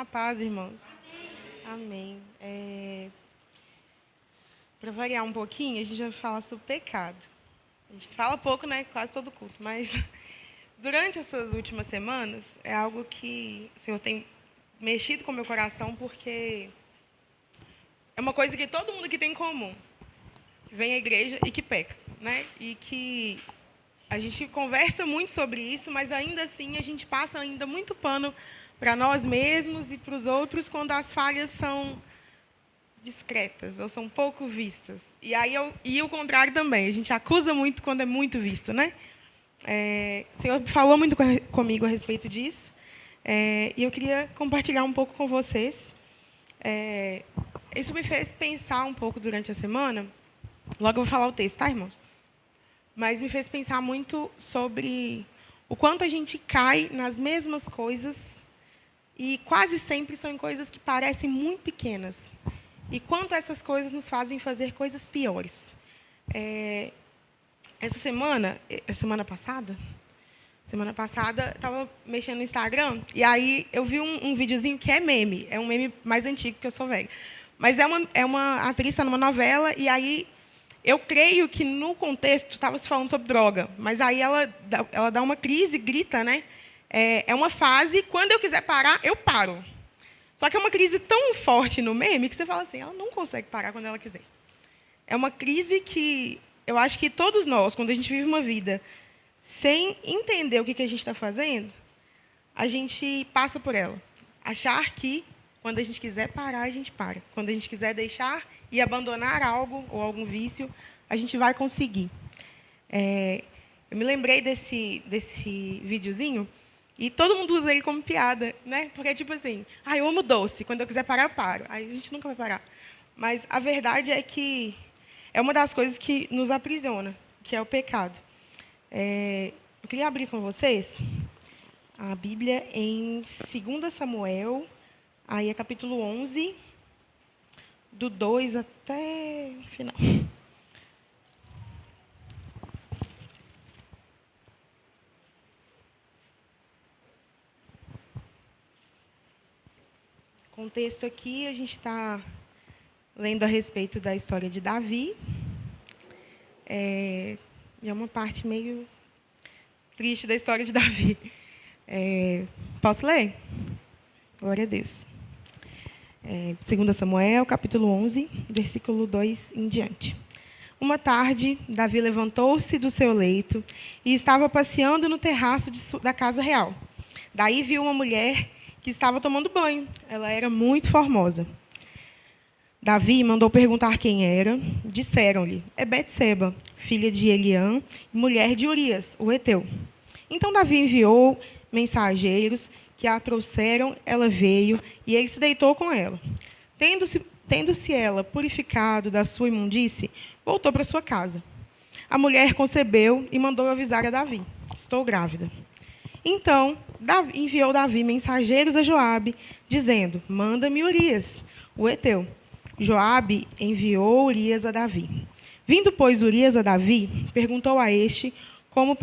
A paz, irmãos. Amém. Para variar um pouquinho, a gente vai falar sobre pecado. A gente fala pouco, né? Quase todo culto. Mas durante essas últimas semanas, é algo que o Senhor tem mexido com o meu coração, porque é uma coisa que todo mundo aqui tem em comum. Que vem à igreja e que peca, né? E que a gente conversa muito sobre isso, mas ainda assim a gente passa ainda muito pano para nós mesmos e para os outros quando as falhas são discretas ou são pouco vistas. E o contrário também, a gente acusa muito quando é muito visto, né? O Senhor falou muito comigo a respeito disso, e eu queria compartilhar um pouco com vocês. Isso me fez pensar um pouco durante a semana. Logo eu vou falar o texto, tá, irmãos? Mas me fez pensar muito sobre o quanto a gente cai nas mesmas coisas e quase sempre são em coisas que parecem muito pequenas. E quanto essas coisas nos fazem fazer coisas piores. Semana passada, estava mexendo no Instagram, e aí eu vi um videozinho que é meme. É um meme mais antigo, porque eu sou velha. Mas é uma atriz numa novela, e aí eu creio que, no contexto, estava se falando sobre droga. Mas aí ela dá uma crise, grita, né? É uma fase, quando eu quiser parar, eu paro. Só que é uma crise tão forte no meme que você fala assim, ela não consegue parar quando ela quiser. É uma crise que eu acho que todos nós, quando a gente vive uma vida sem entender o que a gente está fazendo, a gente passa por ela. Achar que, quando a gente quiser parar, a gente para. Quando a gente quiser deixar e abandonar algo ou algum vício, a gente vai conseguir. Eu me lembrei desse videozinho, e todo mundo usa ele como piada, né? Porque é tipo assim, eu amo doce, quando eu quiser parar, eu paro. Aí a gente nunca vai parar. Mas a verdade é que é uma das coisas que nos aprisiona, que é o pecado. Eu queria abrir com vocês a Bíblia em 2 Samuel, aí é capítulo 11, do 2 até o final. O contexto aqui, a gente está lendo a respeito da história de Davi. E é uma parte meio triste da história de Davi. Posso ler? Glória a Deus. 2 Samuel, capítulo 11, versículo 2 em diante. Uma tarde, Davi levantou-se do seu leito e estava passeando no terraço da casa real. Daí viu uma mulher que estava tomando banho. Ela era muito formosa. Davi mandou perguntar quem era. Disseram-lhe, é Betseba, filha de Eliã, mulher de Urias, o heteu. Então Davi enviou mensageiros que a trouxeram, ela veio, e ele se deitou com ela. Tendo-se ela purificado da sua imundície, voltou para sua casa. A mulher concebeu e mandou avisar a Davi, estou grávida. Então, enviou Davi mensageiros a Joabe, dizendo, manda-me Urias, o heteu. Joabe enviou Urias a Davi. Vindo, pois, Urias a Davi, perguntou a este como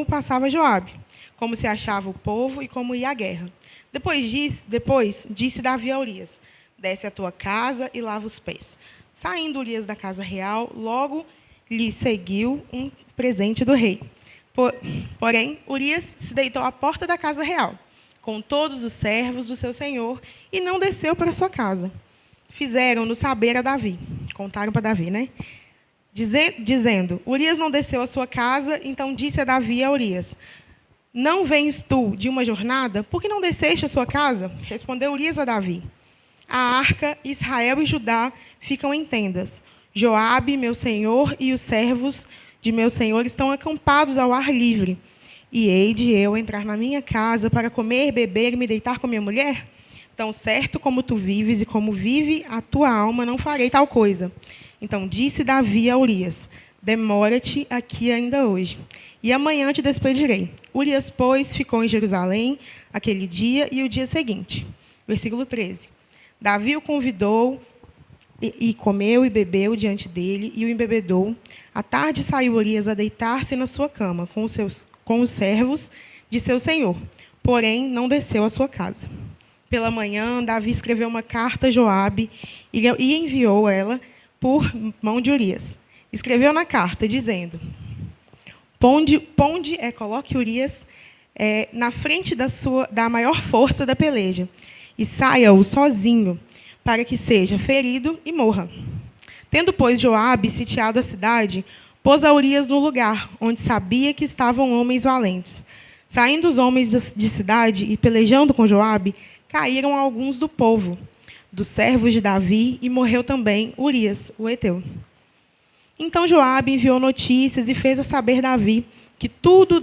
passava Joabe, como se achava o povo e como ia a guerra. Depois disse Davi a Urias, desce à tua casa e lava os pés. Saindo Urias da casa real, logo lhe seguiu um presente do rei. Porém, Urias se deitou à porta da casa real, com todos os servos do seu senhor, e não desceu para sua casa. Fizeram-no saber a Davi. Contaram para Davi, né? Dizendo, Urias não desceu à sua casa, então disse a Davi a Urias, não vens tu de uma jornada? Por que não desceste à sua casa? Respondeu Urias a Davi. A arca, Israel e Judá ficam em tendas. Joabe, meu senhor, e os servos de meu senhor estão acampados ao ar livre. E hei de eu entrar na minha casa para comer, beber e me deitar com minha mulher? Tão certo como tu vives e como vive a tua alma, não farei tal coisa. Então disse Davi a Urias, demora-te aqui ainda hoje, e amanhã te despedirei. Urias, pois, ficou em Jerusalém aquele dia e o dia seguinte. Versículo 13. Davi o convidou e comeu e bebeu diante dele e o embebedou. À tarde saiu Urias a deitar-se na sua cama com os servos de seu senhor, porém não desceu à sua casa. pela manhã, Davi escreveu uma carta a Joabe e enviou ela por mão de Urias. Escreveu na carta, dizendo: coloque Urias na frente da maior força da peleja, e saia-o sozinho, para que seja ferido e morra. Tendo, pois, Joabe sitiado a cidade, pôs a Urias no lugar, onde sabia que estavam homens valentes. Saindo os homens de cidade e pelejando com Joabe, caíram alguns do povo, dos servos de Davi, e morreu também Urias, o heteu. Então Joabe enviou notícias e fez a saber Davi que tudo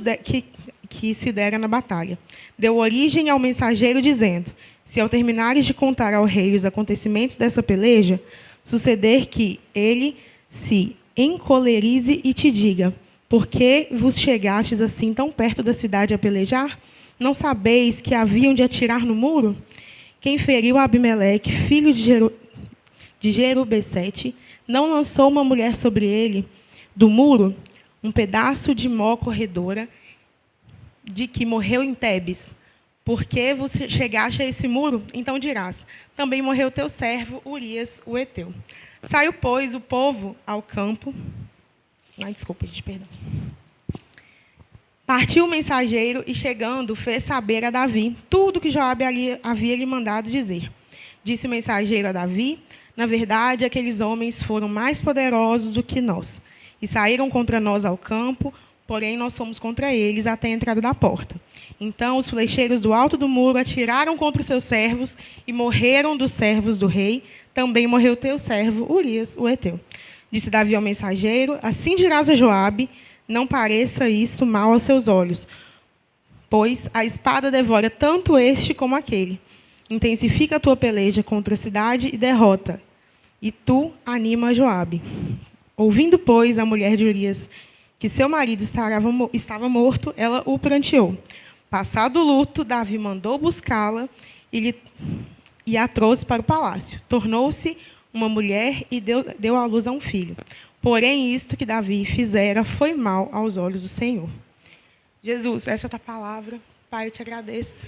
que se dera na batalha. Deu origem ao mensageiro, dizendo: se ao terminares de contar ao rei os acontecimentos dessa peleja, suceder que ele se encolerize e te diga: por que vos chegastes assim tão perto da cidade a pelejar? Não sabeis que haviam de atirar no muro? Quem feriu Abimeleque, filho de Jerubessete, não lançou uma mulher sobre ele do muro, um pedaço de mó corredora, de que morreu em Tebes? Por que vos chegaste a esse muro? Então dirás: também morreu teu servo Urias, o heteu. Saiu, pois, o povo ao campo. Desculpa, gente, perdão. Partiu o mensageiro e, chegando, fez saber a Davi tudo que Joabe havia lhe mandado dizer. Disse o mensageiro a Davi: na verdade, aqueles homens foram mais poderosos do que nós, e saíram contra nós ao campo, porém nós fomos contra eles até a entrada da porta. Então os flecheiros do alto do muro atiraram contra os seus servos e morreram dos servos do rei. Também morreu teu servo Urias, o heteu. Disse Davi ao mensageiro: assim dirás a Joabe: não pareça isso mal aos seus olhos, pois a espada devora tanto este como aquele. Intensifica a tua peleja contra a cidade e derrota, e tu anima Joabe. Ouvindo, pois, a mulher de Urias que seu marido estava morto, ela o pranteou. Passado o luto, Davi mandou buscá-la e a trouxe para o palácio. Tornou-se uma mulher e deu à luz a um filho. Porém, isto que Davi fizera foi mal aos olhos do Senhor. Jesus, essa é a tua palavra. Pai, eu te agradeço.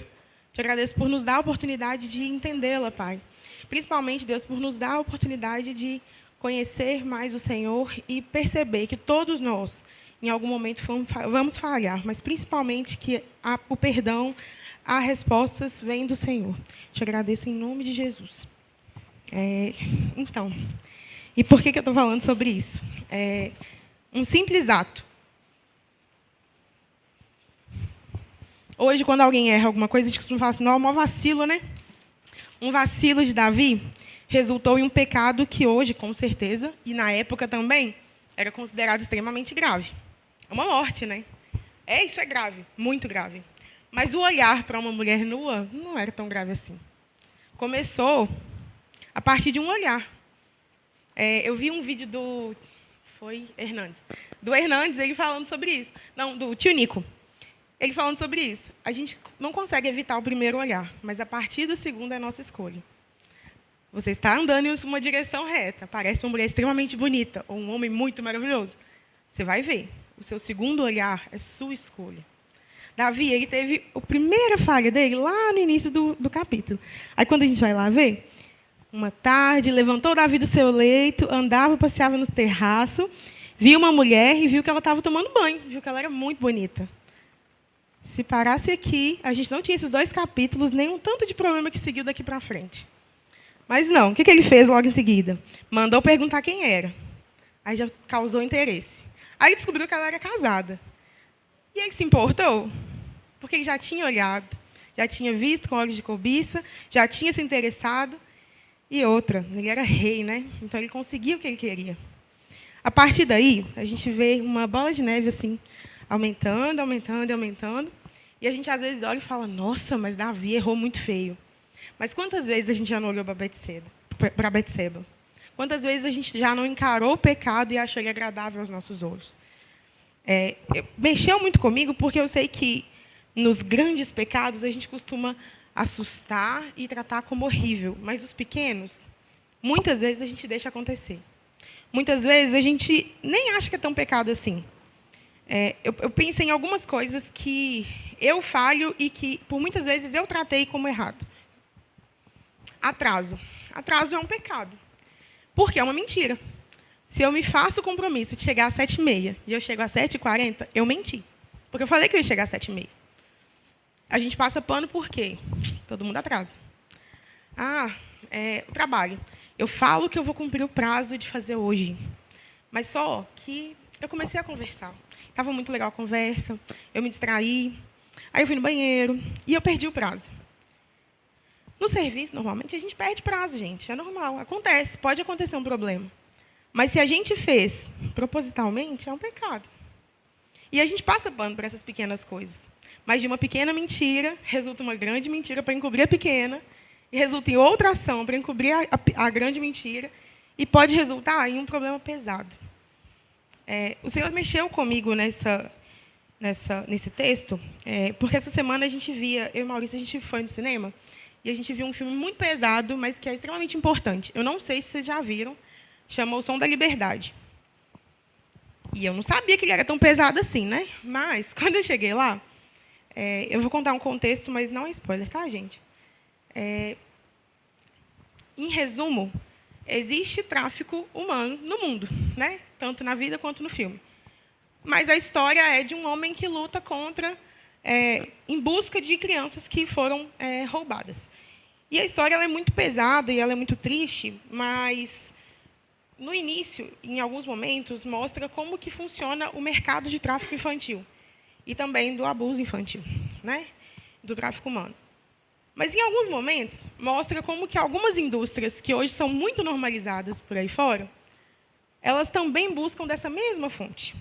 Te agradeço por nos dar a oportunidade de entendê-la, Pai. Principalmente, Deus, por nos dar a oportunidade de conhecer mais o Senhor e perceber que todos nós, em algum momento, vamos falhar, mas principalmente que o perdão, as respostas vêm do Senhor. Te agradeço em nome de Jesus. Então, e por que eu estou falando sobre isso? Um simples ato. Hoje, quando alguém erra alguma coisa, a gente costuma falar assim: não, é um maior vacilo, né? Um vacilo de Davi resultou em um pecado que hoje, com certeza, e na época também, era considerado extremamente grave. É uma morte, né? Isso é grave, muito grave. Mas o olhar para uma mulher nua não era tão grave assim. Começou a partir de um olhar. Eu vi um vídeo do Hernandes. Do Hernandes, ele falando sobre isso. Não, do tio Nico. Ele falando sobre isso. A gente não consegue evitar o primeiro olhar, mas a partir do segundo é a nossa escolha. Você está andando em uma direção reta, parece uma mulher extremamente bonita, ou um homem muito maravilhoso. Você vai ver. O seu segundo olhar é sua escolha. Davi, ele teve a primeira falha dele lá no início do capítulo. Aí, quando a gente vai lá ver, uma tarde, levantou Davi do seu leito, andava, passeava no terraço, viu uma mulher e viu que ela estava tomando banho, viu que ela era muito bonita. Se parasse aqui, a gente não tinha esses 2 capítulos, nem um tanto de problema que seguiu daqui para frente. Mas não, o que ele fez logo em seguida? Mandou perguntar quem era. Aí já causou interesse. Aí ele descobriu que ela era casada. E ele se importou, porque ele já tinha olhado, já tinha visto com olhos de cobiça, já tinha se interessado. E outra, ele era rei, né? Então ele conseguiu o que ele queria. A partir daí, a gente vê uma bola de neve assim, aumentando, aumentando e aumentando. E a gente, às vezes, olha e fala: nossa, mas Davi errou muito feio. Mas quantas vezes a gente já não olhou para Betseba? Quantas vezes a gente já não encarou o pecado e achou ele agradável aos nossos olhos? Mexeu muito comigo, porque eu sei que, nos grandes pecados, a gente costuma assustar e tratar como horrível. Mas os pequenos, muitas vezes, a gente deixa acontecer. Muitas vezes, a gente nem acha que é tão pecado assim. Eu penso em algumas coisas que eu falho e que, por muitas vezes, eu tratei como errado. Atraso. Atraso é um pecado, porque é uma mentira. Se eu me faço o compromisso de chegar às 7h30 e eu chego às 7h40, eu menti. Porque eu falei que eu ia chegar às 7h30. A gente passa pano por quê? Todo mundo atrasa. O trabalho. Eu falo que eu vou cumprir o prazo de fazer hoje. Mas só que eu comecei a conversar. Estava muito legal a conversa, eu me distraí, aí eu fui no banheiro e eu perdi o prazo. No serviço, normalmente, a gente perde prazo, gente. É normal, acontece, pode acontecer um problema. Mas se a gente fez propositalmente, é um pecado. E a gente passa pano para essas pequenas coisas. Mas de uma pequena mentira, resulta uma grande mentira para encobrir a pequena, e resulta em outra ação para encobrir a grande mentira, e pode resultar em um problema pesado. O Senhor mexeu comigo nesse texto, porque essa semana a gente via, eu e Maurício, a gente foi no cinema, e a gente viu um filme muito pesado, mas que é extremamente importante. Eu não sei se vocês já viram, chama O Som da Liberdade. E eu não sabia que ele era tão pesado assim, né? Mas, quando eu cheguei lá, eu vou contar um contexto, mas não é spoiler, tá, gente? Em resumo, existe tráfico humano no mundo, né? Tanto na vida quanto no filme. Mas a história é de um homem que luta em busca de crianças que foram roubadas. E a história ela é muito pesada e ela é muito triste, mas no início, em alguns momentos, mostra como que funciona o mercado de tráfico infantil e também do abuso infantil, né? Do tráfico humano. Mas, em alguns momentos, mostra como que algumas indústrias, que hoje são muito normalizadas por aí fora, elas também buscam dessa mesma fonte.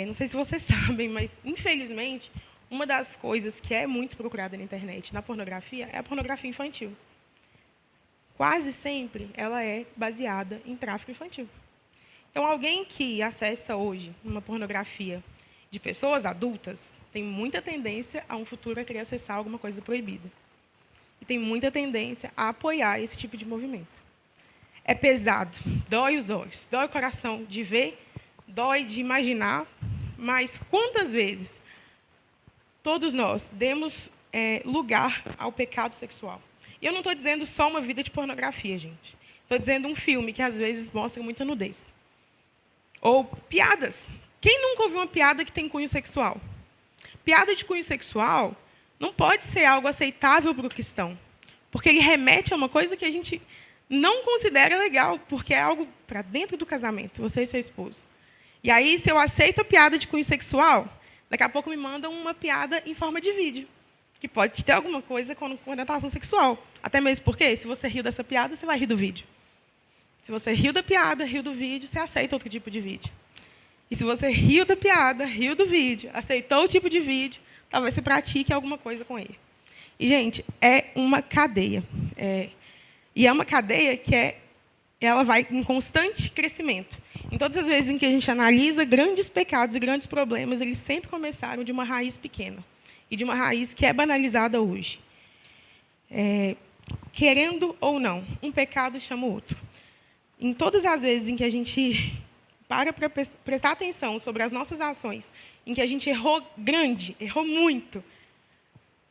Não sei se vocês sabem, mas, infelizmente, uma das coisas que é muito procurada na internet, na pornografia, é a pornografia infantil. Quase sempre ela é baseada em tráfico infantil. Então, alguém que acessa hoje uma pornografia de pessoas adultas tem muita tendência a um futuro a querer acessar alguma coisa proibida. E tem muita tendência a apoiar esse tipo de movimento. É pesado, dói os olhos, dói o coração de ver, dói de imaginar, mas quantas vezes todos nós demos lugar ao pecado sexual? E eu não estou dizendo só uma vida de pornografia, gente. Estou dizendo um filme que, às vezes, mostra muita nudez. Ou piadas. Quem nunca ouviu uma piada que tem cunho sexual? Piada de cunho sexual não pode ser algo aceitável para o cristão, porque ele remete a uma coisa que a gente não considera legal, porque é algo para dentro do casamento, você e seu esposo. E aí, se eu aceito a piada de cunho sexual, daqui a pouco me mandam uma piada em forma de vídeo, que pode ter alguma coisa com conotação sexual. Até mesmo porque, se você riu dessa piada, você vai rir do vídeo. Se você riu da piada, riu do vídeo, você aceita outro tipo de vídeo. E se você riu da piada, riu do vídeo, aceitou o tipo de vídeo, talvez você pratique alguma coisa com ele. E, gente, é uma cadeia. E é uma cadeia que ela vai em constante crescimento. Em todas as vezes em que a gente analisa grandes pecados e grandes problemas, eles sempre começaram de uma raiz pequena. E de uma raiz que é banalizada hoje. Querendo ou não, um pecado chama o outro. Em todas as vezes em que a gente para prestar atenção sobre as nossas ações, em que a gente errou grande, errou muito,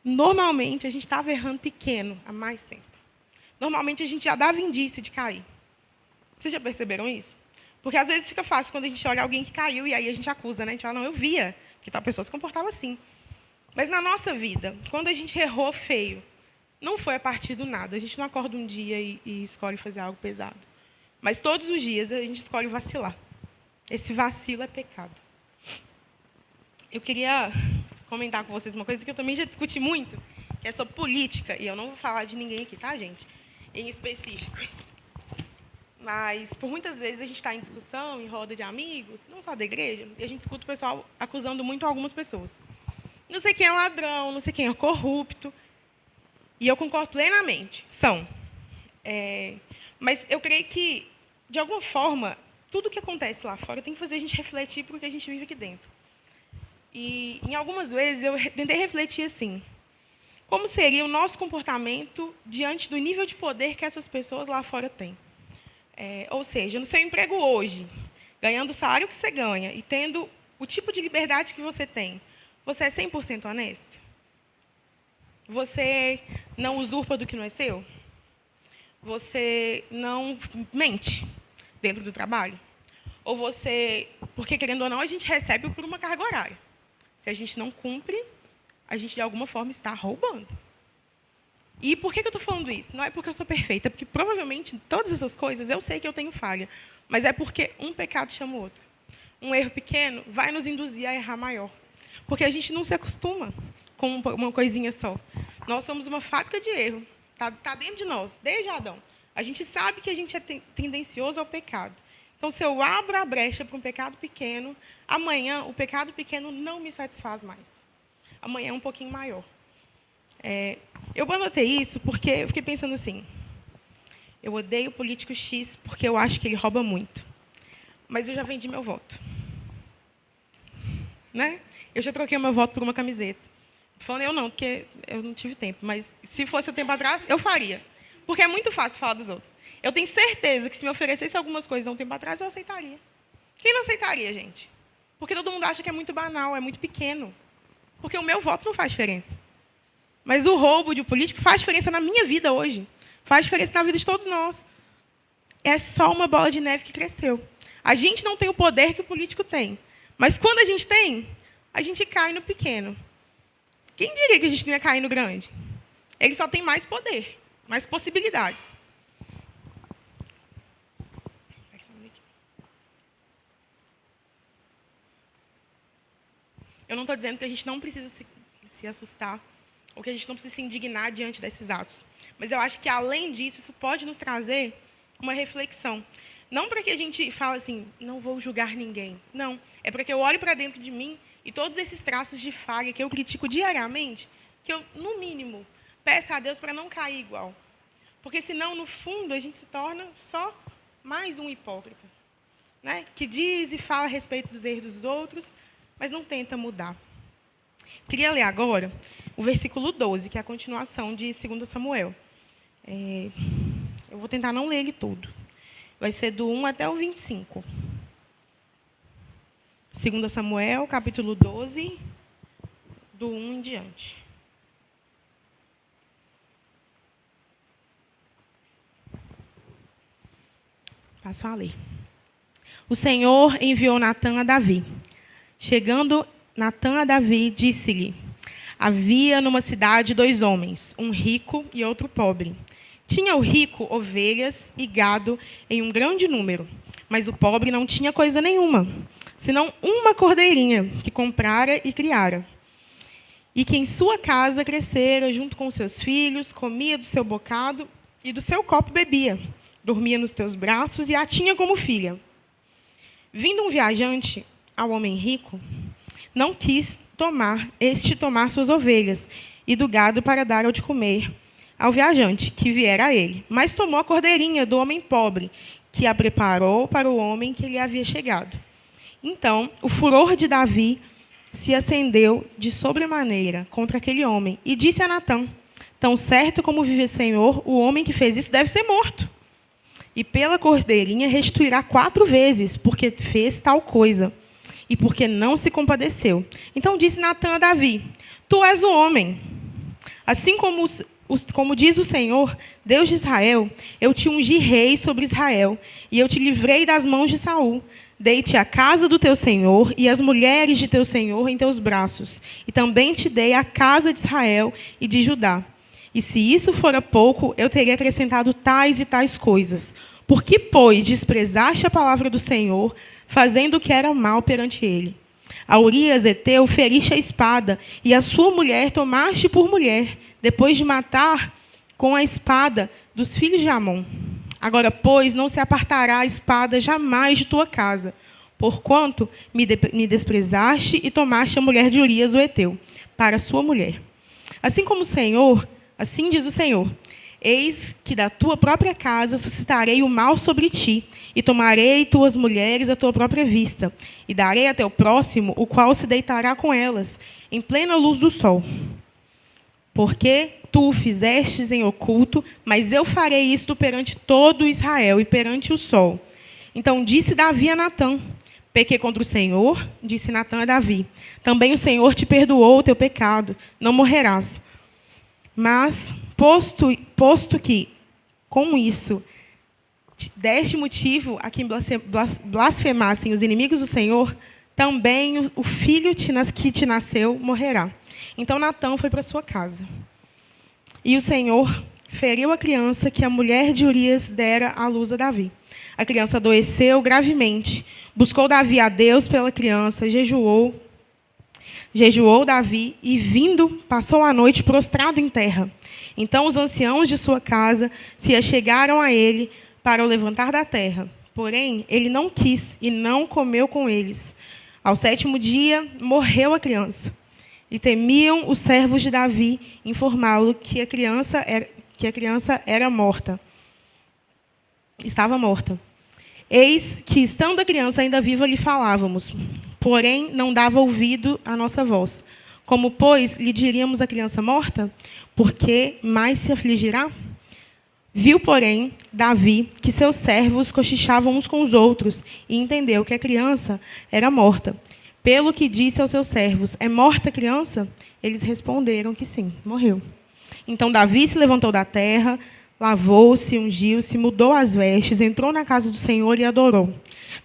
normalmente a gente estava errando pequeno há mais tempo. Normalmente a gente já dava indício de cair. Vocês já perceberam isso? Porque às vezes fica fácil quando a gente olha alguém que caiu e aí a gente acusa, né? A gente fala, não, eu via que tal pessoa se comportava assim. Mas na nossa vida, quando a gente errou feio, não foi a partir do nada. A gente não acorda um dia e escolhe fazer algo pesado. Mas todos os dias a gente escolhe vacilar. Esse vacilo é pecado. Eu queria comentar com vocês uma coisa que eu também já discuti muito, que é sobre política. E eu não vou falar de ninguém aqui, tá, gente? Em específico. Mas, por muitas vezes, a gente está em discussão, em roda de amigos, não só da igreja, e a gente escuta o pessoal acusando muito algumas pessoas. Não sei quem é ladrão, não sei quem é corrupto. E eu concordo plenamente. São. Mas eu creio que, de alguma forma, tudo que acontece lá fora tem que fazer a gente refletir para o que a gente vive aqui dentro. E, em algumas vezes, eu tentei refletir assim. Como seria o nosso comportamento diante do nível de poder que essas pessoas lá fora têm? Ou seja, no seu emprego hoje, ganhando o salário que você ganha e tendo o tipo de liberdade que você tem, você é 100% honesto? Você não usurpa do que não é seu? você não mente dentro do trabalho? Ou você... Porque, querendo ou não, a gente recebe por uma carga horária. Se a gente não cumpre, a gente, de alguma forma, está roubando. E por que eu estou falando isso? Não é porque eu sou perfeita, é porque, provavelmente, todas essas coisas, eu sei que eu tenho falha. Mas é porque um pecado chama o outro. Um erro pequeno vai nos induzir a errar maior. Porque a gente não se acostuma com uma coisinha só. Nós somos uma fábrica de erro. Está dentro de nós, desde Adão. A gente sabe que a gente é tendencioso ao pecado. Então, se eu abro a brecha para um pecado pequeno, amanhã o pecado pequeno não me satisfaz mais. Amanhã é um pouquinho maior. Eu anotei isso porque eu fiquei pensando assim, eu odeio o político X porque eu acho que ele rouba muito. Mas eu já vendi meu voto. Né? Eu já troquei meu voto por uma camiseta. Estou falando eu não, porque eu não tive tempo. Mas, se fosse o tempo atrás, eu faria. Porque é muito fácil falar dos outros. Eu tenho certeza que, se me oferecesse algumas coisas há um tempo atrás, eu aceitaria. Quem não aceitaria, gente? Porque todo mundo acha que é muito banal, é muito pequeno. Porque o meu voto não faz diferença. Mas o roubo de um político faz diferença na minha vida hoje. Faz diferença na vida de todos nós. É só uma bola de neve que cresceu. A gente não tem o poder que o político tem. Mas, quando a gente cai no pequeno. Quem diria que a gente não ia cair no grande? Ele só tem mais poder, mais possibilidades. Eu não estou dizendo que a gente não precisa se assustar, ou que a gente não precisa se indignar diante desses atos. Mas eu acho que, além disso, isso pode nos trazer uma reflexão. Não para que a gente fale assim, não vou julgar ninguém. Não, é para que eu olhe para dentro de mim e todos esses traços de falha que eu critico diariamente, que eu, no mínimo, peça a Deus para não cair igual. Porque, senão, no fundo, a gente se torna só mais um hipócrita, né? Que diz e fala a respeito dos erros dos outros, mas não tenta mudar. Queria ler agora o versículo 12, que é a continuação de 2 Samuel. Eu vou tentar não ler ele todo. Vai ser do 1 até o 25. 2 Samuel, capítulo 12, do 1 em diante. Passo a ler. O Senhor enviou Natã a Davi. Chegando Natã a Davi, disse-lhe: havia numa cidade 2 homens, um rico e outro pobre. Tinha o rico ovelhas e gado em um grande número, mas o pobre não tinha coisa nenhuma, senão uma cordeirinha que comprara e criara. E que em sua casa crescera junto com seus filhos, comia do seu bocado e do seu copo bebia, dormia nos teus braços e a tinha como filha. Vindo um viajante ao homem rico, não quis tomar suas ovelhas e do gado para dar ao de comer ao viajante que viera a ele, mas tomou a cordeirinha do homem pobre, que a preparou para o homem que lhe havia chegado. Então, o furor de Davi se acendeu de sobremaneira contra aquele homem, e disse a Natã: tão certo como vive o Senhor, o homem que fez isso deve ser morto. E pela cordeirinha restituirá 4 vezes, porque fez tal coisa, e porque não se compadeceu. Então disse Natã a Davi: tu és o homem. Assim como diz o Senhor, Deus de Israel, eu te ungi rei sobre Israel, e eu te livrei das mãos de Saul. Dei-te a casa do teu senhor e as mulheres de teu senhor em teus braços, e também te dei a casa de Israel e de Judá. E se isso fora pouco, eu teria acrescentado tais e tais coisas. Por que, pois, desprezaste a palavra do Senhor, fazendo o que era mal perante ele? A Urias heteu feriste a espada, e a sua mulher tomaste por mulher, depois de matar com a espada dos filhos de Amon. Agora, pois, não se apartará a espada jamais de tua casa, porquanto me desprezaste e tomaste a mulher de Urias o heteu, para sua mulher. Assim diz o Senhor, eis que da tua própria casa suscitarei o mal sobre ti, e tomarei tuas mulheres à tua própria vista, e darei a teu próximo, o qual se deitará com elas, em plena luz do sol. Porque tu o fizestes em oculto, mas eu farei isto perante todo Israel e perante o sol. Então disse Davi a Natã: pequei contra o Senhor, disse Natã a Davi. Também o Senhor te perdoou o teu pecado, não morrerás. Mas, posto que com isso, deste motivo a quem blasfemassem os inimigos do Senhor, também o filho que te nasceu morrerá. Então Natã foi para sua casa. E o Senhor feriu a criança que a mulher de Urias dera à luz a Davi. A criança adoeceu gravemente. Buscou Davi a Deus pela criança, jejuou Davi e, vindo, passou a noite prostrado em terra. Então os anciãos de sua casa se achegaram a ele para o levantar da terra. Porém, ele não quis e não comeu com eles. Ao 7º dia, morreu a criança. E temiam os servos de Davi informá-lo que a criança era morta. Estava morta. Eis que, estando a criança ainda viva, lhe falávamos, porém não dava ouvido à nossa voz. Como, pois, lhe diríamos a criança morta? Porque mais se afligirá? Viu, porém, Davi que seus servos cochichavam uns com os outros e entendeu que a criança era morta. Pelo que disse aos seus servos, é morta a criança? Eles responderam que sim, morreu. Então Davi se levantou da terra, lavou-se, ungiu-se, mudou as vestes, entrou na casa do Senhor e adorou.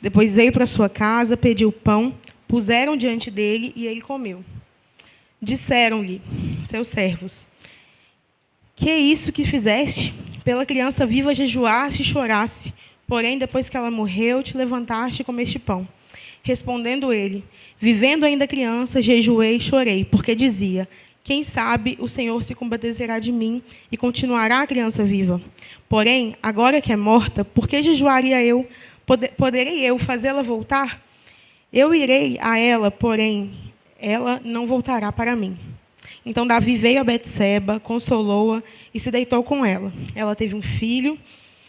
Depois veio para sua casa, pediu pão, puseram diante dele e ele comeu. Disseram-lhe seus servos, que é isso que fizeste? Pela criança viva jejuaste e choraste, porém, depois que ela morreu, te levantaste e comeste pão. Respondendo ele, vivendo ainda criança, jejuei e chorei, porque dizia, quem sabe o Senhor se compadecerá de mim e continuará a criança viva. Porém, agora que é morta, por que jejuaria eu? Poderei eu fazê-la voltar? Eu irei a ela, porém, ela não voltará para mim. Então Davi veio a Betseba, consolou-a e se deitou com ela. Ela teve um filho,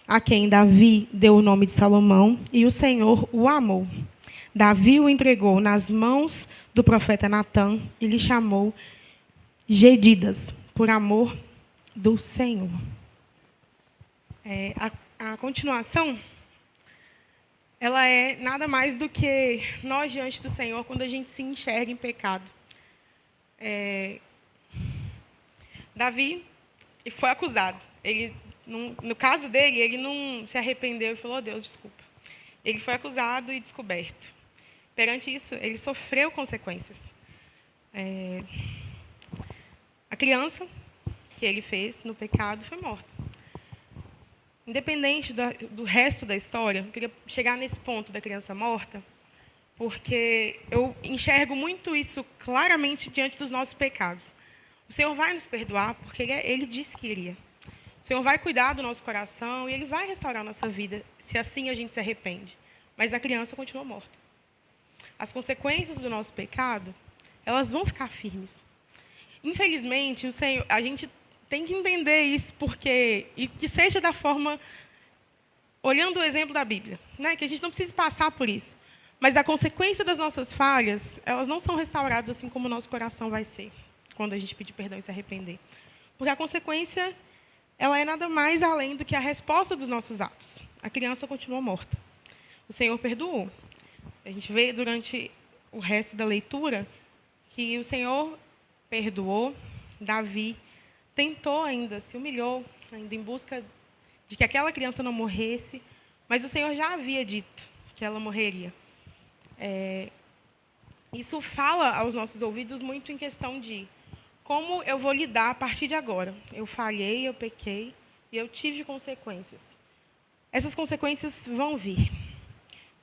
a quem Davi deu o nome de Salomão, e o Senhor o amou. Davi o entregou nas mãos do profeta Natã e lhe chamou Gedidas, por amor do Senhor. A continuação, ela é nada mais do que nós diante do Senhor quando a gente se enxerga em pecado. Davi foi acusado. No caso dele, ele não se arrependeu e falou, oh, Deus, desculpa. Ele foi acusado e descoberto. Perante isso, ele sofreu consequências. A criança que ele fez no pecado foi morta. Independente do resto da história, eu queria chegar nesse ponto da criança morta, porque eu enxergo muito isso claramente diante dos nossos pecados. O Senhor vai nos perdoar, porque Ele disse que iria. O Senhor vai cuidar do nosso coração e Ele vai restaurar a nossa vida, se assim a gente se arrepende. Mas a criança continua morta. As consequências do nosso pecado, elas vão ficar firmes. Infelizmente, a gente tem que entender isso, e que seja da forma, olhando o exemplo da Bíblia, né? Que a gente não precise passar por isso. Mas a consequência das nossas falhas, elas não são restauradas assim como o nosso coração vai ser, quando a gente pedir perdão e se arrepender. Porque a consequência, ela é nada mais além do que a resposta dos nossos atos. A criança continua morta. O Senhor perdoou. A gente vê durante o resto da leitura que o Senhor perdoou. Davi tentou ainda, se humilhou, ainda em busca de que aquela criança não morresse, mas o Senhor já havia dito que ela morreria. Isso fala aos nossos ouvidos muito em questão de como eu vou lidar a partir de agora. Eu falhei, eu pequei e eu tive consequências. Essas consequências vão vir.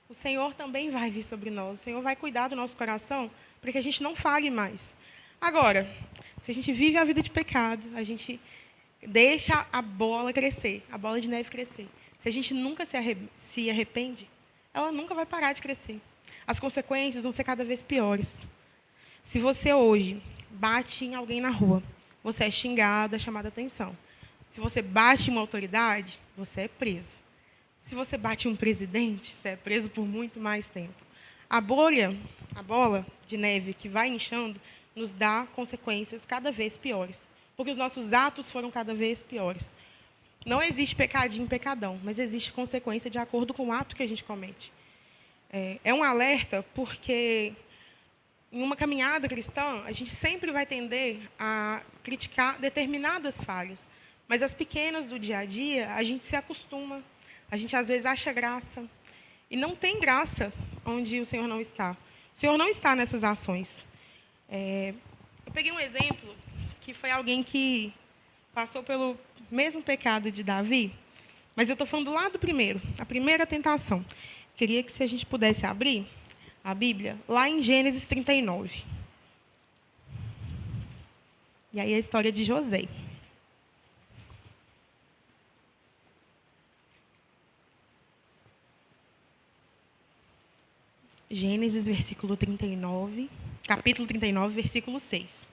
O Senhor também vai vir sobre nós. O Senhor vai cuidar do nosso coração para que a gente não falhe mais. Agora, se a gente vive a vida de pecado, a gente deixa a bola crescer, a bola de neve crescer. Se a gente nunca se arrepende, ela nunca vai parar de crescer. As consequências vão ser cada vez piores. Se você hoje bate em alguém na rua, você é xingado, é chamado a atenção. Se você bate em uma autoridade, você é preso. Se você bate em um presidente, você é preso por muito mais tempo. A bola de neve que vai inchando, nos dá consequências cada vez piores, porque os nossos atos foram cada vez piores. Não existe pecadinho, pecadão, mas existe consequência de acordo com o ato que a gente comete. É um alerta, porque em uma caminhada cristã, a gente sempre vai tender a criticar determinadas falhas, Mas as pequenas do dia a dia, a gente se acostuma, a gente às vezes acha graça. E não tem graça onde o Senhor não está. O Senhor não está nessas ações. Eu peguei um exemplo que foi alguém que passou pelo mesmo pecado de Davi, mas eu estou falando lá do primeiro, a primeira tentação. Queria que, se a gente pudesse abrir a Bíblia, lá em Gênesis 39. E aí a história de José. Gênesis, versículo 39, capítulo 39, versículo 6.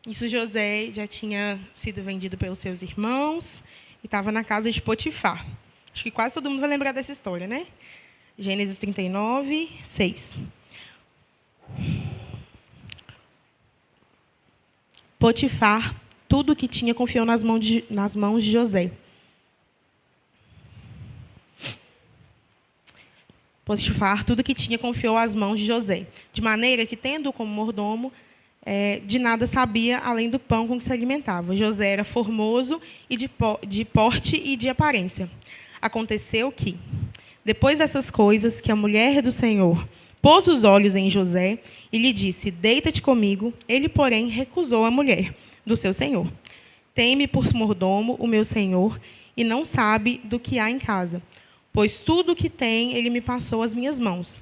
Isso, José já tinha sido vendido pelos seus irmãos e estava na casa de Potifar. Acho que quase todo mundo vai lembrar dessa história, né? Gênesis 39, 6. Potifar, tudo o que tinha, confiou nas mãos de José. Potifar, tudo que tinha, confiou às mãos de José, de maneira que, tendo-o como mordomo, de nada sabia, além do pão com que se alimentava. José era formoso e de porte e de aparência. Aconteceu que, depois dessas coisas, que a mulher do Senhor pôs os olhos em José e lhe disse: deita-te comigo. Ele, porém, recusou a mulher do seu senhor. Tem-me por mordomo o meu senhor e não sabe do que há em casa, pois tudo o que tem ele me passou às minhas mãos.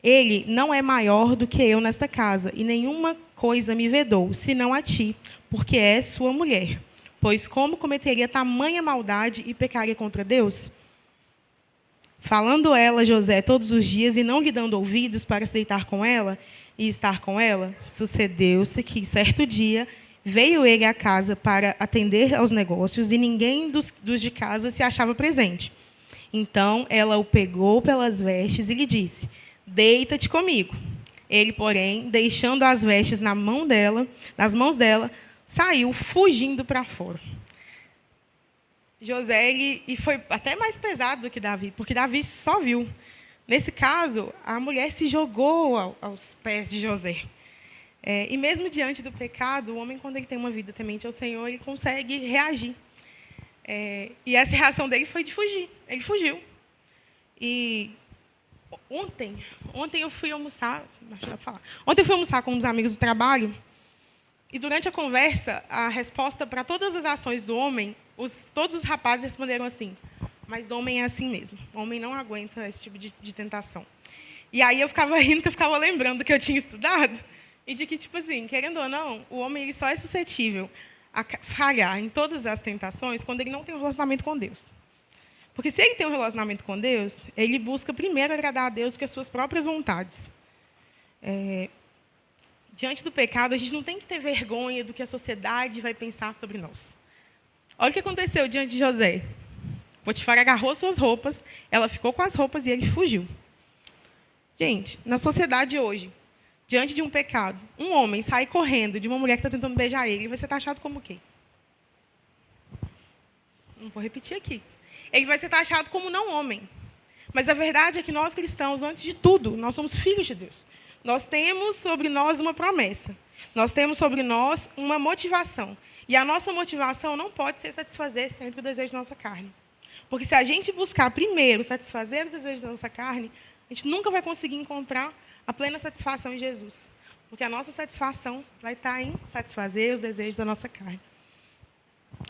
Ele não é maior do que eu nesta casa, e nenhuma coisa me vedou, senão a ti, porque és sua mulher. Pois como cometeria tamanha maldade e pecaria contra Deus? Falando ela, José, todos os dias, e não lhe dando ouvidos para se deitar com ela e estar com ela, sucedeu-se que, certo dia, veio ele à casa para atender aos negócios, e ninguém dos de casa se achava presente. Então, ela o pegou pelas vestes e lhe disse: deita-te comigo. Ele, porém, deixando as vestes nas mãos dela, saiu fugindo para fora. José, e foi até mais pesado do que Davi, porque Davi só viu. Nesse caso, a mulher se jogou aos pés de José. E mesmo diante do pecado, o homem, quando ele tem uma vida temente ao Senhor, ele consegue reagir. E essa reação dele foi de fugir. Ele fugiu. E ontem eu fui almoçar, deixa eu falar. Ontem eu fui almoçar com uns amigos do trabalho, e durante a conversa, a resposta para todas as ações do homem, todos os rapazes responderam assim: mas homem é assim mesmo. Homem não aguenta esse tipo de tentação. E aí eu ficava rindo, que eu ficava lembrando que eu tinha estudado, e de que, tipo assim, querendo ou não, o homem ele só é suscetível a falhar em todas as tentações quando ele não tem um relacionamento com Deus. Porque se ele tem um relacionamento com Deus, ele busca primeiro agradar a Deus que as suas próprias vontades. Diante do pecado, a gente não tem que ter vergonha do que a sociedade vai pensar sobre nós. Olha o que aconteceu diante de José. Potifar agarrou suas roupas, ela ficou com as roupas e ele fugiu. Gente, na sociedade hoje, diante de um pecado, um homem sai correndo de uma mulher que está tentando beijar ele, vai ser taxado como o quê? Não vou repetir aqui. Ele vai ser taxado como não homem. Mas a verdade é que nós cristãos, antes de tudo, nós somos filhos de Deus. Nós temos sobre nós uma promessa. Nós temos sobre nós uma motivação. E a nossa motivação não pode ser satisfazer sempre o desejo da nossa carne. Porque se a gente buscar primeiro satisfazer os desejos da nossa carne, a gente nunca vai conseguir encontrar a plena satisfação em Jesus. Porque a nossa satisfação vai estar em satisfazer os desejos da nossa carne.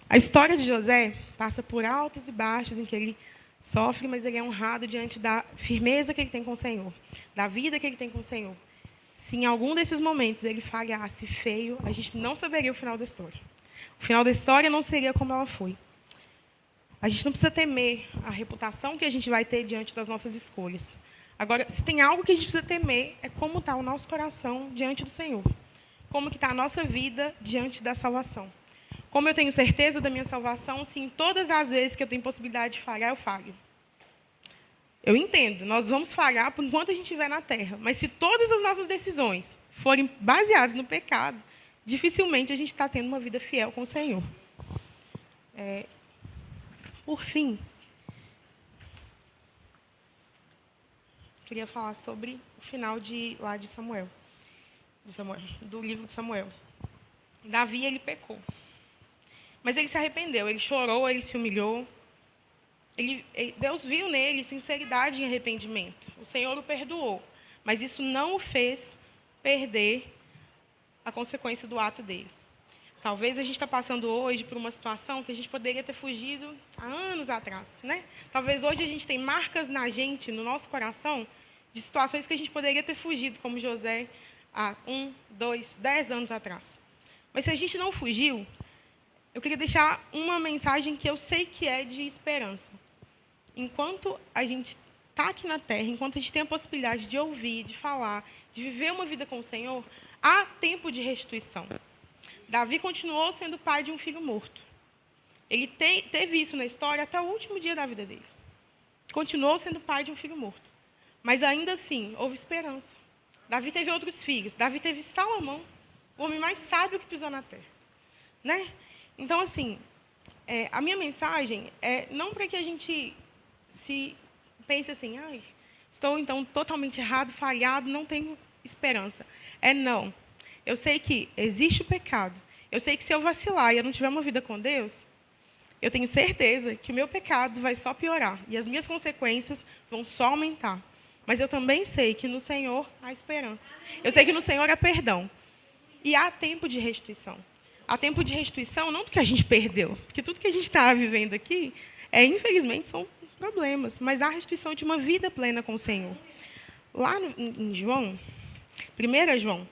A história de José passa por altos e baixos, em que ele sofre, mas ele é honrado diante da firmeza que ele tem com o Senhor, da vida que ele tem com o Senhor. Se em algum desses momentos ele falhasse feio, a gente não saberia o final da história. O final da história não seria como ela foi. A gente não precisa temer a reputação que a gente vai ter diante das nossas escolhas. Agora, se tem algo que a gente precisa temer, é como está o nosso coração diante do Senhor. Como que está a nossa vida diante da salvação. Como eu tenho certeza da minha salvação, se em todas as vezes que eu tenho possibilidade de falhar, eu falho. Eu entendo, nós vamos falhar por enquanto a gente estiver na terra. Mas se todas as nossas decisões forem baseadas no pecado, dificilmente a gente está tendo uma vida fiel com o Senhor. Por fim, queria falar sobre o final de Samuel, do livro de Samuel. Davi, ele pecou. Mas ele se arrependeu, ele chorou, ele se humilhou. Deus viu nele sinceridade e arrependimento. O Senhor o perdoou. Mas isso não o fez perder a consequência do ato dele. Talvez a gente está passando hoje por uma situação que a gente poderia ter fugido há anos atrás, né? Talvez hoje a gente tenha marcas na gente, no nosso coração, de situações que a gente poderia ter fugido, como José, há 1, 2, 10 anos atrás. Mas se a gente não fugiu, eu queria deixar uma mensagem que eu sei que é de esperança. Enquanto a gente está aqui na terra, enquanto a gente tem a possibilidade de ouvir, de falar, de viver uma vida com o Senhor, há tempo de restituição. Davi continuou sendo pai de um filho morto. Ele teve isso na história até o último dia da vida dele. Continuou sendo pai de um filho morto. Mas ainda assim, houve esperança. Davi teve outros filhos. Davi teve Salomão, o homem mais sábio que pisou na terra. Né? Então, assim, a minha mensagem é não para que a gente se pense assim, estou então totalmente errado, falhado, não tenho esperança. Não. Eu sei que existe o pecado. Eu sei que se eu vacilar e eu não tiver uma vida com Deus, eu tenho certeza que o meu pecado vai só piorar. E as minhas consequências vão só aumentar. Mas eu também sei que no Senhor há esperança. Eu sei que no Senhor há perdão. E há tempo de restituição. Há tempo de restituição não do que a gente perdeu. Porque tudo que a gente está vivendo aqui, infelizmente, são problemas. Mas há restituição de uma vida plena com o Senhor. Lá em João, 1 João,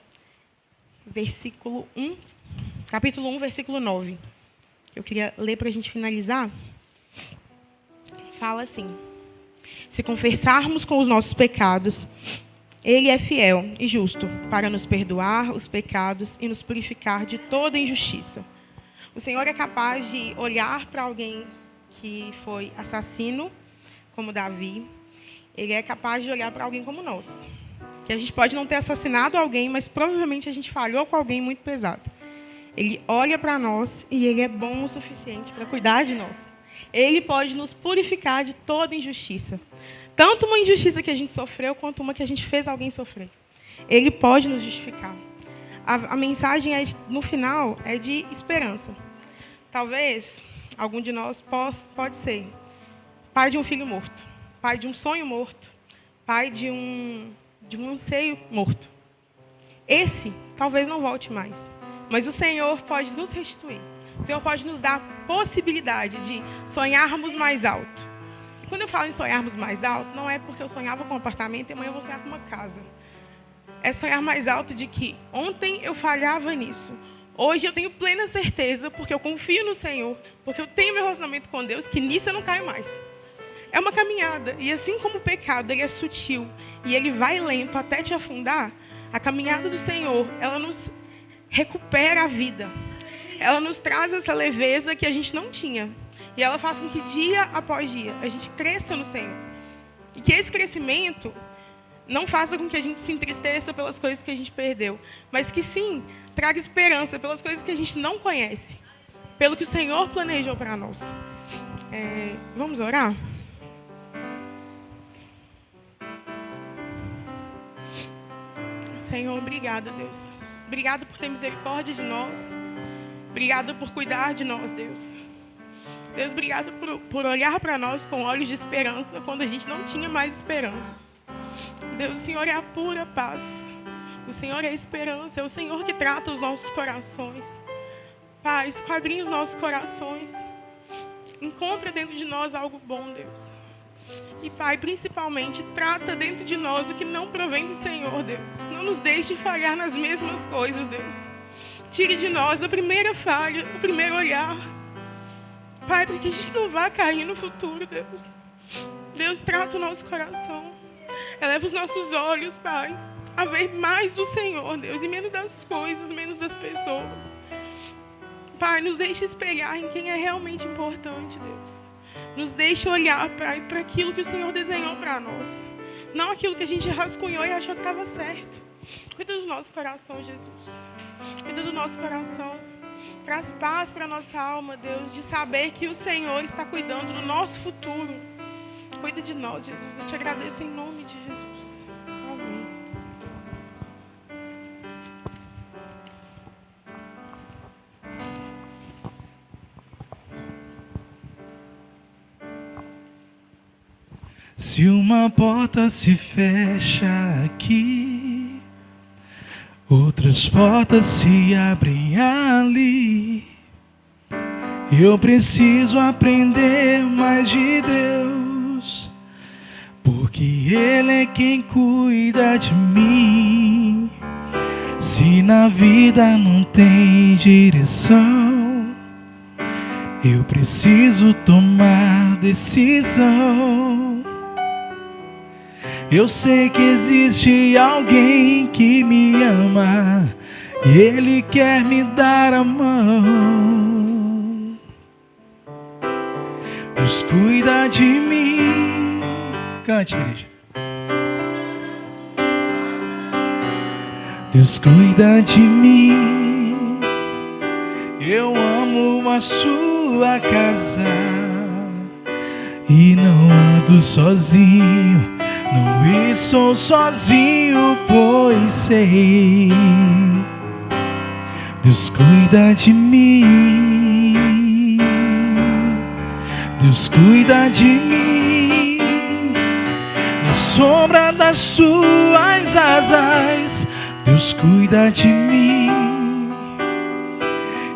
capítulo 1, versículo 9. Eu queria ler para a gente finalizar. Fala assim: se confessarmos com os nossos pecados, Ele é fiel e justo para nos perdoar os pecados e nos purificar de toda injustiça. O Senhor é capaz de olhar para alguém que foi assassino, como Davi. Ele é capaz de olhar para alguém como nós. Que a gente pode não ter assassinado alguém, mas provavelmente a gente falhou com alguém muito pesado. Ele olha para nós e Ele é bom o suficiente para cuidar de nós. Ele pode nos purificar de toda injustiça. Tanto uma injustiça que a gente sofreu, quanto uma que a gente fez alguém sofrer. Ele pode nos justificar. A mensagem, no final, é de esperança. Talvez algum de nós pode ser pai de um filho morto, pai de um sonho morto, pai de um anseio morto. Esse talvez não volte mais. Mas o Senhor pode nos restituir. O Senhor pode nos dar a possibilidade de sonharmos mais alto. E quando eu falo em sonharmos mais alto, não é porque eu sonhava com um apartamento e amanhã eu vou sonhar com uma casa. É sonhar mais alto de que ontem eu falhava nisso. Hoje eu tenho plena certeza, porque eu confio no Senhor, porque eu tenho meu relacionamento com Deus, que nisso eu não caio mais. É uma caminhada. E assim como o pecado ele é sutil e ele vai lento até te afundar, a caminhada do Senhor, ela nos recupera a vida. Ela nos traz essa leveza que a gente não tinha. E ela faz com que dia após dia a gente cresça no Senhor. E que esse crescimento não faça com que a gente se entristeça pelas coisas que a gente perdeu, mas que sim, traga esperança pelas coisas que a gente não conhece, pelo que o Senhor planejou para nós. Vamos orar? Senhor, obrigada, Deus. Obrigado por ter misericórdia de nós. Obrigado por cuidar de nós, Deus. Deus, obrigado por olhar para nós com olhos de esperança quando a gente não tinha mais esperança. Deus, o Senhor é a pura paz. O Senhor é a esperança. É o Senhor que trata os nossos corações. Pai, esquadrinha os nossos corações. Encontra dentro de nós algo bom, Deus. E, Pai, principalmente, trata dentro de nós o que não provém do Senhor, Deus. Não nos deixe falhar nas mesmas coisas, Deus. Tire de nós a primeira falha, o primeiro olhar. Pai, para que a gente não vá cair no futuro, Deus. Deus, trata o nosso coração. Eleva os nossos olhos, Pai, a ver mais do Senhor, Deus, e menos das coisas, menos das pessoas. Pai, nos deixe espelhar em quem é realmente importante, Deus. Nos deixe olhar, Pai, para aquilo que o Senhor desenhou para nós. Não aquilo que a gente rascunhou e achou que estava certo. Cuida do nosso coração, Jesus. Cuida do nosso coração. Traz paz para a nossa alma, Deus, de saber que o Senhor está cuidando do nosso futuro. Cuida de nós, Jesus. Eu te agradeço em nome de Jesus. Amém. Se uma porta se fecha aqui, outras portas se abrem ali. Eu preciso aprender mais de Deus, porque Ele é quem cuida de mim. Se na vida não tem direção, eu preciso tomar decisão. Eu sei que existe alguém que me ama, Ele quer me dar a mão. Deus cuida de mim. Cante, igreja. Deus cuida de mim. Eu amo a sua casa e não ando sozinho. Não estou sozinho, pois sei. Deus cuida de mim. Deus cuida de mim. Na sombra das suas asas, Deus cuida de mim.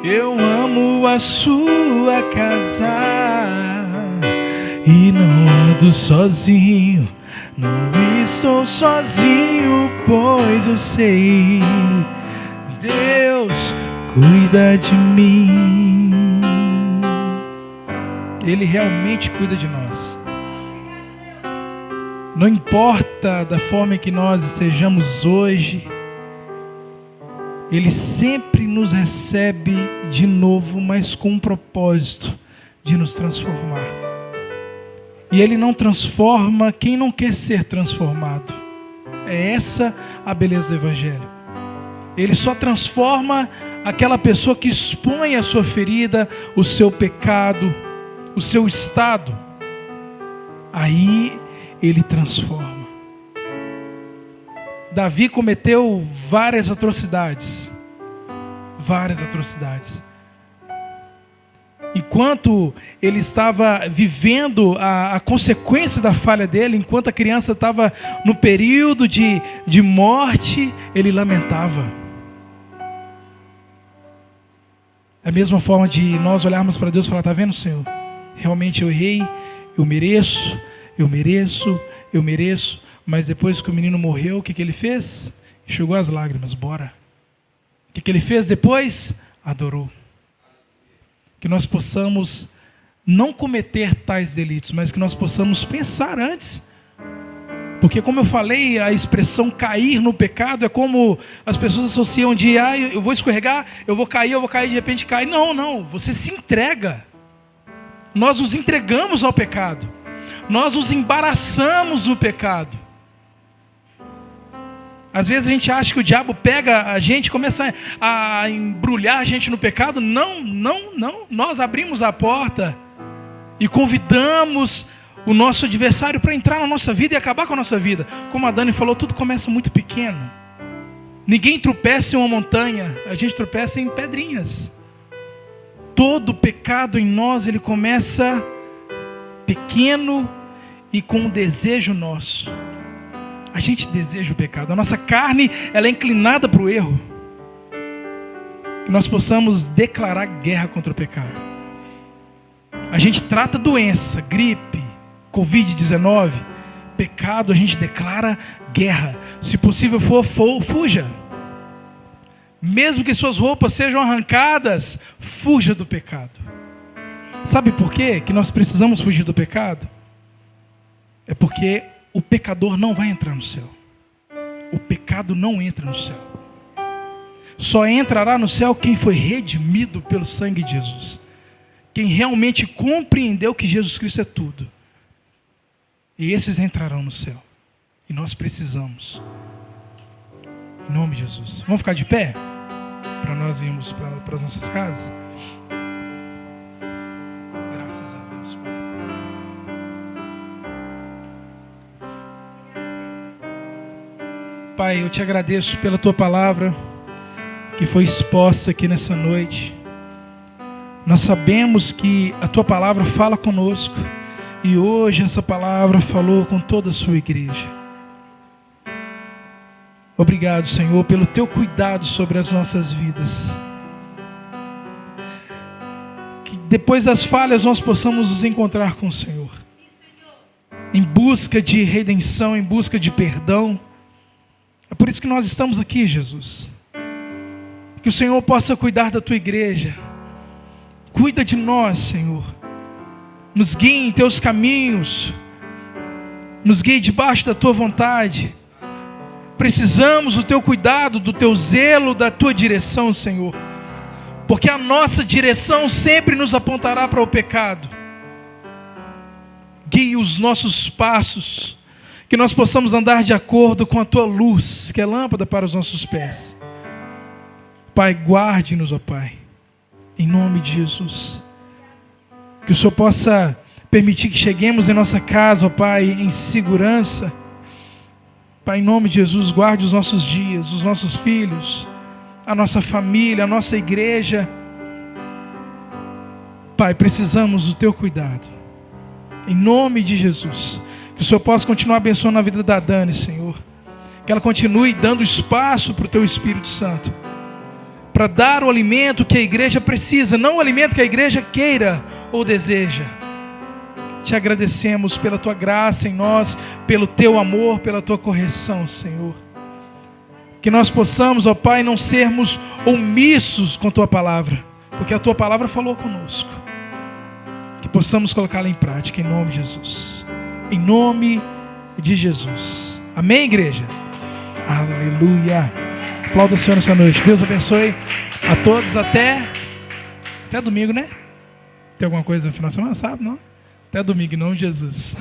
Eu amo a sua casa e não ando sozinho. Não estou sozinho, pois eu sei. Deus cuida de mim. Ele realmente cuida de nós. Não importa da forma que nós sejamos hoje, Ele sempre nos recebe de novo, mas com um propósito de nos transformar. E Ele não transforma quem não quer ser transformado. É essa a beleza do Evangelho. Ele só transforma aquela pessoa que expõe a sua ferida, o seu pecado, o seu estado. Aí Ele transforma. Davi cometeu várias atrocidades. Várias atrocidades. Enquanto ele estava vivendo a consequência da falha dele, enquanto a criança estava no período de morte, ele lamentava. É a mesma forma de nós olharmos para Deus e falar: está vendo, Senhor? Realmente eu errei, eu mereço. Mas depois que o menino morreu, o que ele fez? Enxugou as lágrimas, bora. O que ele fez depois? Adorou. Que nós possamos não cometer tais delitos, mas que nós possamos pensar antes. Porque, como eu falei, a expressão cair no pecado é como as pessoas associam de eu vou escorregar, eu vou cair, de repente cai. Não, você se entrega. Nós nos entregamos ao pecado. Nós nos embaraçamos no pecado. Às vezes a gente acha que o diabo pega a gente, começa a embrulhar a gente no pecado. Não. Nós abrimos a porta e convidamos o nosso adversário para entrar na nossa vida e acabar com a nossa vida. Como a Dani falou, tudo começa muito pequeno. Ninguém tropeça em uma montanha, a gente tropeça em pedrinhas. Todo pecado em nós, ele começa pequeno e com um desejo nosso. A gente deseja o pecado. A nossa carne, ela é inclinada para o erro. Que nós possamos declarar guerra contra o pecado. A gente trata doença, gripe, Covid-19. Pecado, a gente declara guerra. Se possível for, fuja. Mesmo que suas roupas sejam arrancadas, fuja do pecado. Sabe por quê que nós precisamos fugir do pecado? É porque o pecador não vai entrar no céu. O pecado não entra no céu. Só entrará no céu quem foi redimido pelo sangue de Jesus. Quem realmente compreendeu que Jesus Cristo é tudo. E esses entrarão no céu. E nós precisamos. Em nome de Jesus. Vamos ficar de pé? Para nós irmos para as nossas casas? Graças a Deus, Pai. Pai, eu te agradeço pela tua palavra que foi exposta aqui nessa noite. Nós sabemos que a tua palavra fala conosco E hoje essa palavra falou com toda a sua igreja. Obrigado, Senhor, pelo teu cuidado sobre as nossas vidas. Que depois das falhas nós possamos nos encontrar com o Senhor, em busca de redenção, em busca de perdão. É por isso que nós estamos aqui, Jesus. Que o Senhor possa cuidar da tua igreja. Cuida de nós, Senhor. Nos guie em teus caminhos. Nos guie debaixo da tua vontade. Precisamos do teu cuidado, do teu zelo, da tua direção, Senhor. Porque a nossa direção sempre nos apontará para o pecado. Guie os nossos passos. Que nós possamos andar de acordo com a tua luz, que é lâmpada para os nossos pés. Pai, guarde-nos, ó Pai. Em nome de Jesus. Que o Senhor possa permitir que cheguemos em nossa casa, ó Pai, em segurança. Pai, em nome de Jesus, guarde os nossos dias, os nossos filhos, a nossa família, a nossa igreja. Pai, precisamos do teu cuidado. Em nome de Jesus. Que o Senhor possa continuar abençoando a vida da Dani, Senhor. Que ela continue dando espaço para o teu Espírito Santo. Para dar o alimento que a igreja precisa, não o alimento que a igreja queira ou deseja. Te agradecemos pela tua graça em nós, pelo teu amor, pela tua correção, Senhor. Que nós possamos, ó Pai, não sermos omissos com tua palavra, porque a tua palavra falou conosco. Que possamos colocá-la em prática, em nome de Jesus. Em nome de Jesus. Amém, igreja? Aleluia. Aplauda o Senhor nessa noite. Deus abençoe a todos. Até domingo, né? Tem alguma coisa no final de semana? Sabe, não? Até domingo, em nome de Jesus.